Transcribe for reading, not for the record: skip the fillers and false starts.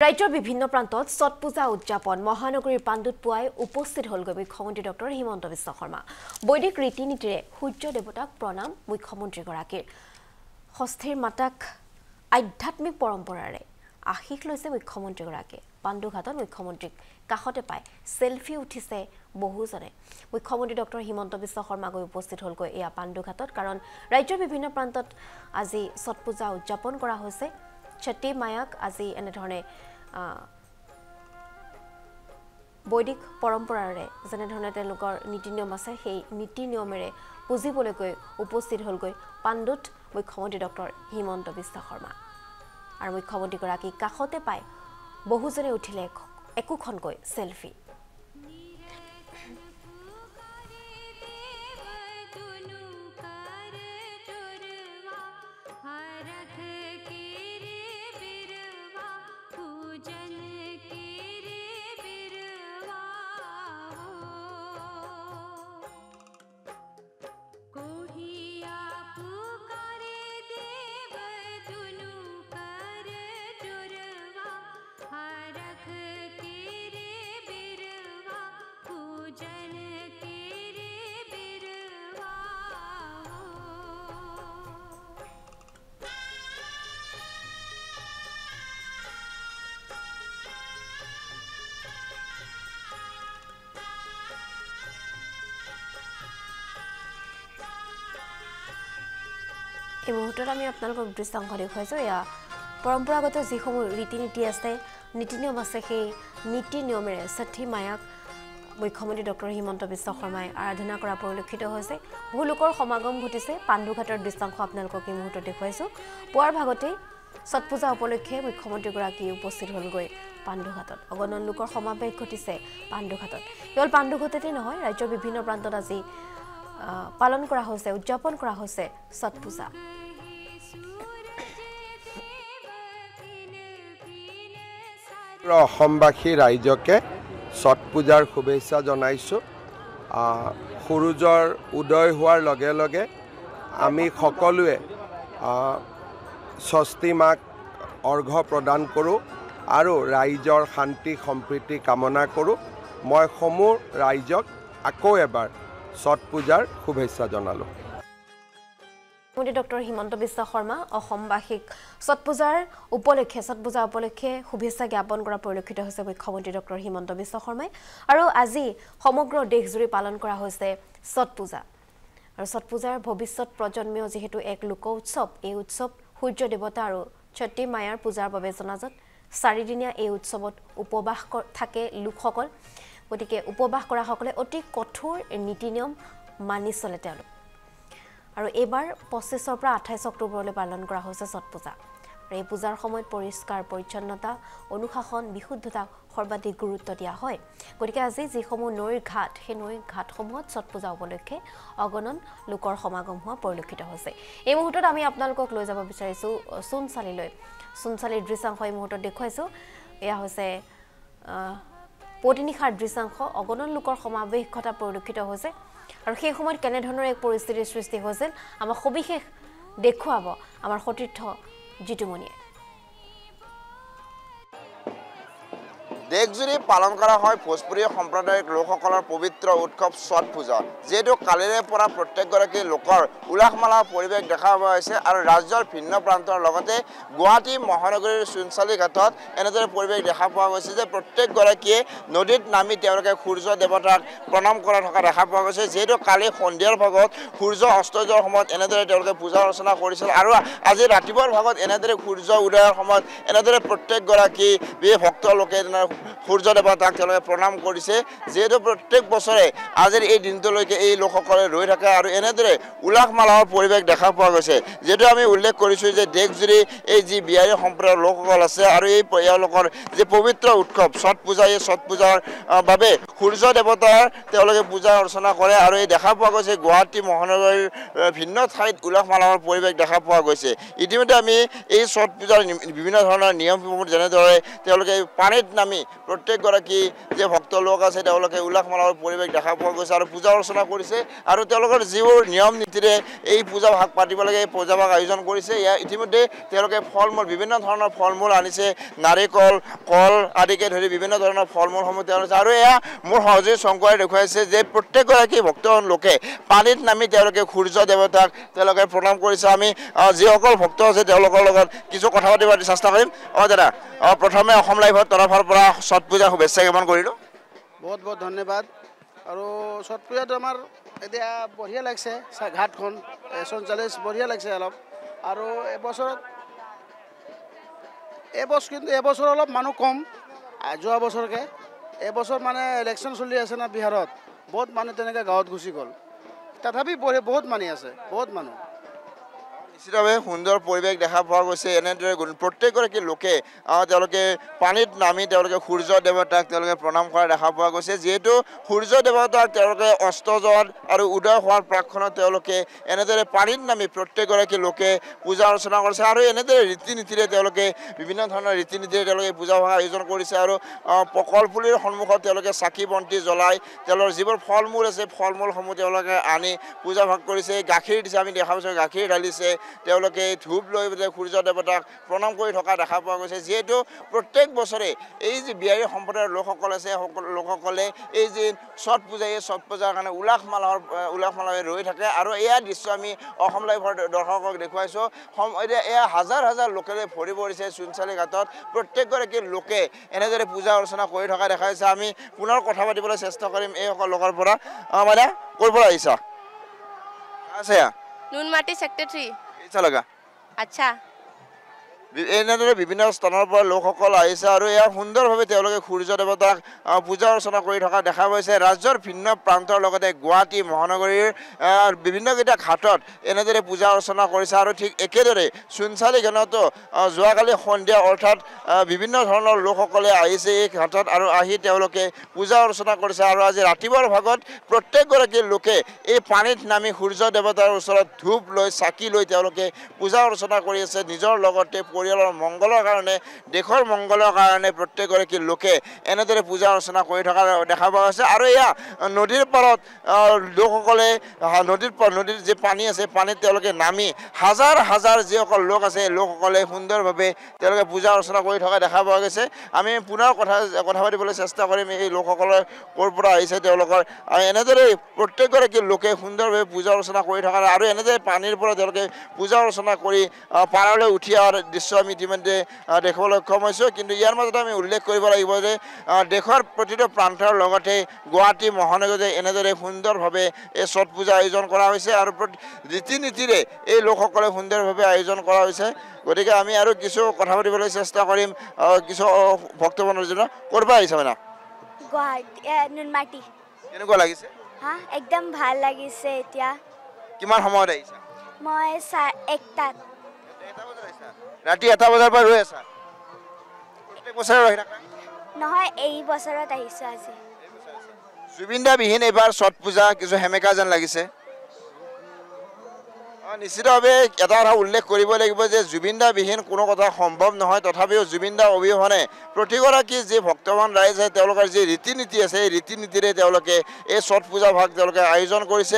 ৰাজ্যৰ বিভিন্ন প্ৰান্তত ছট পূজা উদযাপন মহানগৰীৰ পাণ্ডুত পুৱাই উপস্থিত হ'লগৈ মুখ্যমন্ত্ৰী ডক্টৰ হিমন্ত বিশ্ব শৰ্মা। বৈদিক ৰীতি নীতিৰে সূৰ্য দেৱতাক প্ৰণাম মুখ্যমন্ত্ৰীগৰাকীৰ। ষষ্ঠীৰ মাতাক আধ্যাত্মিক পৰম্পৰাৰে আশীষ লৈছে মুখ্যমন্ত্ৰীগৰাকীয়ে। পাণ্ডুঘাটত মুখ্যমন্ত্ৰীক কাষতে পাই সেলফি উঠিছে বহুজনে। মুখ্যমন্ত্ৰী ডক্টৰ হিমন্ত বিশ্ব শৰ্মা গৈ উপস্থিত হ'লগৈ এয়া পাণ্ডুঘাটত, কাৰণ ৰাজ্যৰ বিভিন্ন প্ৰান্তত আজি ছট পূজা উদযাপন কৰা হৈছে। ছটি মায়াক আজি এনেধৰণে বৈদিক পৰম্পৰাৰে যেনেধৰণে তেওঁলোকৰ নীতি নিয়ম আছে সেই নীতি নিয়মেৰে পুজিবলৈকৈ উপস্থিত হ'লগৈ পাণ্ডুত মুখ্যমন্ত্ৰী ডক্টৰ হিমন্ত বিশ্ব শৰ্মা। আৰু মুখ্যমন্ত্ৰীগৰাকী কাষতে পাই বহুজনে উঠিলে একোখনকৈ সেলফি। এই মুহূৰ্তত আমি আপোনালোকক দৃশ্যাংশ দেখুৱাইছোঁ। এয়া পৰম্পৰাগত যিসমূহ ৰীতি নীতি আছে, নীতি নিয়ম আছে, সেই নীতি নিয়মেৰে ছঠি মায়াক মুখ্যমন্ত্ৰী ডক্টৰ হিমন্ত বিশ্ব শৰ্মাই আৰাধনা কৰা পৰিলক্ষিত হৈছে। বহু লোকৰ সমাগম ঘটিছে। পাণ্ডুঘাটৰ দৃশ্যাংশ আপোনালোকক এই মুহূৰ্তত দেখুৱাইছোঁ। পুৱাৰ ভাগতেই ছট পূজা উপলক্ষে মুখ্যমন্ত্ৰীগৰাকী উপস্থিত হ'লগৈ পাণ্ডুঘাটত। অগণন লোকৰ সমাৱেশ ঘটিছে পাণ্ডুঘাটত। কেৱল পাণ্ডুঘাটতে নহয়, ৰাজ্যৰ বিভিন্ন প্ৰান্তত আজি পালন কৰা হৈছে, উদযাপন কৰা হৈছে ছট পূজা। অসমবাসী ৰাইজকে ছট পূজাৰ শুভেচ্ছা জনাইছোঁ। সূৰ্যৰ উদয় হোৱাৰ লগে লগে আমি সকলোৱে ষষ্ঠী মাক অৰ্ঘ্য প্ৰদান কৰোঁ আৰু ৰাইজৰ শান্তি সম্প্ৰীতি কামনা কৰোঁ। মই সমূহ ৰাইজক আকৌ এবাৰ ছট পূজাৰ শুভেচ্ছা জনালোঁ। মুখ্যমন্ত্ৰী ডক্টৰ হিমন্ত বিশ্ব শৰ্মা অসমবাসীক ছট পূজা উপলক্ষে শুভেচ্ছা জ্ঞাপন কৰা পৰিলক্ষিত হৈছে মুখ্যমন্ত্ৰী ডক্টৰ হিমন্ত বিশ্ব শৰ্মাই। আৰু আজি সমগ্ৰ দেশজুৰি পালন কৰা হৈছে ছট পূজা। আৰু ছট পূজাৰ ভৱিষ্যত প্ৰজন্মীয় যিহেতু এক লোক উৎসৱ, এই উৎসৱ সূৰ্য দেৱতা আৰু ছটি মায়াৰ পূজাৰ বাবে জনাজাত। 4 দিনীয়া এই উৎসৱত উপবাস থাকে লোকসকল। গতিকে উপবাস কৰাসকলে অতি কঠোৰ নীতি নিয়ম মানি চলে তেওঁলোক। আৰু এইবাৰ 25 পৰা 28 অক্টোবৰলৈ পালন কৰা হৈছে ছট পূজা। আৰু এই পূজাৰ সময়ত পৰিষ্কাৰ পৰিচ্ছন্নতা, অনুশাসন, বিশুদ্ধতা সৰ্বাধিক গুৰুত্ব দিয়া হয়। গতিকে আজি যিসমূহ নৈৰ ঘাট, সেই নৈৰ ঘাটসমূহত ছট পূজা উপলক্ষে অগণন লোকৰ সমাগম হোৱা পৰিলক্ষিত হৈছে। এই মুহূৰ্তত আমি আপোনালোকক লৈ যাব বিচাৰিছোঁ সোণচালিলৈ। সোণচালিৰ দৃশ্যাংশ এই মুহূৰ্তত দেখুৱাইছোঁ। এয়া হৈছে পুৱতিনিশাৰ দৃশ্যাংশ। অগণন লোকৰ সমাৱেশ ঘটা পৰিলক্ষিত হৈছে। আৰু সেই সময়ত কেনেধৰণৰ এক পৰিস্থিতিৰ সৃষ্টি হৈছিল আমাক সবিশেষ দেখুৱাব আমাৰ সতীৰ্থ জিতুমণিয়ে। দেশজুৰি পালন কৰা হয় ভোজপুৰীয় সম্প্ৰদায়িক লোকসকলৰ পবিত্ৰ উৎসৱ ছট পূজা। যিহেতু কালিৰে পৰা প্ৰত্যেকগৰাকী লোকৰ উলাহ-মালাহ পৰিৱেশ দেখা পোৱা হৈছে। আৰু ৰাজ্যৰ ভিন্ন প্ৰান্তৰ লগতে গুৱাহাটী মহানগৰীৰ সোণচালি ঘাটত এনেদৰে পৰিৱেশ দেখা পোৱা গৈছে যে প্ৰত্যেকগৰাকীয়ে নদীত নামি তেওঁলোকে সূৰ্য দেৱতাক প্ৰণাম কৰা থকা দেখা পোৱা গৈছে। যিহেতু কালি সন্ধিয়াৰ ভাগত সূৰ্য অস্ত যোৱাৰ সময়ত এনেদৰে তেওঁলোকে পূজা অৰ্চনা কৰিছিল। আৰু আজি ৰাতিপুৱাৰ ভাগত এনেদৰে সূৰ্য উদয়ৰ সময়ত এনেদৰে প্ৰত্যেকগৰাকী ভক্ত লোকে সূৰ্য দেৱতাক তেওঁলোকে প্ৰণাম কৰিছে। যিহেতু প্ৰত্যেক বছৰে আজিৰ এই দিনটোলৈকে এই লোকসকলে ৰৈ থাকে আৰু এনেদৰে উলাহ মালাহৰ পৰিৱেশ দেখা পোৱা গৈছে। যিহেতু আমি উল্লেখ কৰিছোঁ যে দেশজুৰি এই যি বিহাৰী সম্প্ৰদায়ৰ লোকসকল আছে আৰু এওঁলোকৰ যি পবিত্ৰ উৎসৱ ছট পূজা, এই ছট পূজাৰ বাবে সূৰ্য দেৱতাৰ তেওঁলোকে পূজা অৰ্চনা কৰে। আৰু এই দেখা পোৱা গৈছে গুৱাহাটী মহানগৰীৰ ভিন্ন ঠাইত উলাহ মালাহৰ পৰিৱেশ দেখা পোৱা গৈছে। ইতিমধ্যে আমি এই ছট পূজাৰ বিভিন্ন ধৰণৰ নিয়মসমূহ যেনেদৰে তেওঁলোকে পানীত নামি প্ৰত্যেকগৰাকী যে ভক্ত লোক আছে তেওঁলোকে উল্লাস মালাৰ পৰিৱেশ দেখা পোৱা গৈছে আৰু পূজা অৰ্চনা কৰিছে আৰু তেওঁলোকৰ যিবোৰ নিয়ম নীতিৰে এই পূজা ভাগ পাতিব লাগে এই পূজা ভাগ আয়োজন কৰিছে ইয়াৰ ইতিমধ্যে তেওঁলোকে ফল মূল বিভিন্ন ধৰণৰ ফল মূল আনিছে নাৰিকল কল আদিকে ধৰি বিভিন্ন ধৰণৰ ফল মূলসমূহ তেওঁলোকে আৰু এয়া মোৰ সহজে শংকৰে দেখুৱাইছে যে প্ৰত্যেকগৰাকী ভক্ত লোকে পানীত নামি তেওঁলোকে সূৰ্য দেৱতাক তেওঁলোকে প্ৰণাম কৰিছে আমি যিসকল ভক্ত আছে তেওঁলোকৰ লগত কিছু কথা পাতিব চেষ্টা কৰিম দাদা প্ৰথমে অসম লাইভৰ তৰফৰ পৰা ছট পূজা শুভেচ্ছা জ্ঞাপন কৰিলোঁ বহুত বহুত ধন্যবাদ আৰু ছট পূজাটো আমাৰ এতিয়া বঢ়িয়া লাগিছে ঘাটখন ৪৪ বঢ়িয়া লাগিছে অলপ আৰু এবছৰ অলপ মানুহ কম যোৱা বছৰকৈ এবছৰ মানে ইলেকশ্যন চলি আছে না বিহাৰত বহুত মানুহ তেনেকৈ গাঁৱত গুচি গ'ল তথাপি বহুত মানুহ আছে বহুত মানুহ নিশ্চিতভাৱে সুন্দৰ পৰিৱেশ দেখা পোৱা গৈছে এনেদৰে প্ৰত্যেকগৰাকী লোকে তেওঁলোকে পানীত নামি তেওঁলোকে সূৰ্য দেৱতাক তেওঁলোকে প্ৰণাম কৰা দেখা পোৱা গৈছে যিহেতু সূৰ্য দেৱতাক তেওঁলোকে অস্ত যোৱাৰ আৰু উদয় হোৱাৰ প্ৰাকখনত তেওঁলোকে এনেদৰে পানীত নামি প্ৰত্যেকগৰাকী লোকে পূজা অৰ্চনা কৰিছে আৰু এনেদৰে ৰীতি নীতিৰে তেওঁলোকে বিভিন্ন ধৰণৰ ৰীতি নীতিৰে তেওঁলোকে পূজা ভাগ আয়োজন কৰিছে আৰু কলপুলিৰ সন্মুখত তেওঁলোকে চাকি বন্তি জ্বলাই তেওঁলোকৰ যিবোৰ ফল মূল আছে ফল মূলসমূহ তেওঁলোকে আনি পূজা ভাগ কৰিছে গাখীৰ দিছে আমি দেখা পাইছোঁ গাখীৰ ঢালিছে তেওঁলোকে ধূপ লৈ সূৰ্য দেৱতাক প্ৰণাম কৰি থকা দেখা পোৱা গৈছে যিহেতু প্ৰত্যেক বছৰে এই যে বিহাৰী সম্প্ৰদায়ৰ লোকসকল আছে সকলো লোকসকলে এই যে ছট পূজা এই ছট পূজাৰ কাৰণে উল্লাস মালাৰে ৰৈ থাকে আৰু এয়া দৃশ্য আমি অসম লাইভৰ দৰ্শকক দেখুৱাইছোঁ এতিয়া এয়া হাজাৰ হাজাৰ লোকেৰে ভৰি পৰিছে চুনচালি ঘাটত প্ৰত্যেকগৰাকী লোকে এনেদৰে পূজা অৰ্চনা কৰি থকা দেখা গৈছে আমি পুনৰ কথা পাতিবলৈ চেষ্টা কৰিম এইসকল লোকৰ পৰা মানে ক'ৰ পৰা আহিছা আছে নুনমাটি সেক্টৰ 3 कैसा लगा अच्छा এনেদৰে বিভিন্ন স্থানৰ পৰা লোকসকল আহিছে আৰু এয়া সুন্দৰভাৱে তেওঁলোকে সূৰ্য দেৱতাক পূজা অৰ্চনা কৰি থকা দেখা গৈছে ৰাজ্যৰ ভিন্ন প্ৰান্তৰ লগতে গুৱাহাটী মহানগৰীৰ বিভিন্নকেইটা ঘাটত এনেদৰে পূজা অৰ্চনা কৰিছে আৰু ঠিক একেদৰে চুনচালি ঘাটতো যোৱাকালি সন্ধিয়া অৰ্থাৎ বিভিন্ন ধৰণৰ লোকসকলে আহিছে এই ঘাটত আৰু আহি তেওঁলোকে পূজা অৰ্চনা কৰিছে আৰু আজি ৰাতিপুৱাৰ ভাগত প্ৰত্যেকগৰাকী লোকে এই পানীত নামি সূৰ্য দেৱতাৰ ওচৰত ধূপ লৈ চাকি লৈ তেওঁলোকে পূজা অৰ্চনা কৰি আছে নিজৰ লগতে পৰিয়ালৰ মংগলৰ কাৰণে দেশৰ মংগলৰ কাৰণে প্ৰত্যেকগৰাকী লোকে এনেদৰে পূজা অৰ্চনা কৰি থকা দেখা পোৱা গৈছে আৰু এয়া নদীৰ পাৰত লোকসকলে নদীৰ যে পানী আছে পানীত তেওঁলোকে নামি হাজাৰ হাজাৰ যিসকল লোক আছে লোকসকলে সুন্দৰভাৱে তেওঁলোকে পূজা অৰ্চনা কৰি থকা দেখা পোৱা গৈছে আমি পুনৰ কথা পাতিবলৈ চেষ্টা কৰিম এই লোকসকলৰ ক'ৰ পৰা আহিছে তেওঁলোকৰ এনেদৰে প্ৰত্যেকগৰাকী লোকে সুন্দৰভাৱে পূজা অৰ্চনা কৰি থকা আৰু এনেদৰে পানীৰ পৰা তেওঁলোকে পূজা অৰ্চনা কৰি পাৰলৈ উঠি অহাৰ দৃশ্য আমি ইতিমধ্যে দেখিবলৈ সক্ষম হৈছোঁ কিন্তু ইয়াৰ মাজতে আমি উল্লেখ কৰিব লাগিব যে দেশৰ প্ৰতিটো প্ৰান্তৰ লগতে গুৱাহাটী মহানগৰীতে এনেদৰে সুন্দৰভাৱে এই ছট পূজা আয়োজন কৰা হৈছে আৰু ৰীতি নীতিৰে এই লোকসকলে সুন্দৰভাৱে আয়োজন কৰা হৈছে গতিকে আমি আৰু কিছু কথা পাতিবলৈ চেষ্টা কৰিম কিছু ভক্তবৰ্গৰ ক'ৰ পৰা আহিছে মানে গুৱাহাটী নুনমাটি কেনেকুৱা লাগিছে একদম ভাল লাগিছে এতিয়া কিমান সময়ত আহিছে মই 1টাত ৰাতি 1টা বজাৰ পৰা ৰৈ আছা প্ৰত্যেক বছৰে ৰৈ থাকা নহয় এই বছৰত আহিছো আজি জুবিন দা বিহীন এইবাৰ ছট পূজা কিছু হেমেকা যেন লাগিছে নিশ্চিতভাৱে এটা কথা উল্লেখ কৰিব লাগিব যে জুবিন দা বিহীন কোনো কথা সম্ভৱ নহয় তথাপিও জুবিন দা অবিহনে প্ৰতিগৰাকী যি ভক্তবান ৰাইজ আছে তেওঁলোকৰ যি ৰীতি নীতি আছে এই ৰীতি নীতিৰে তেওঁলোকে এই ছট পূজা ভাগ তেওঁলোকে আয়োজন কৰিছে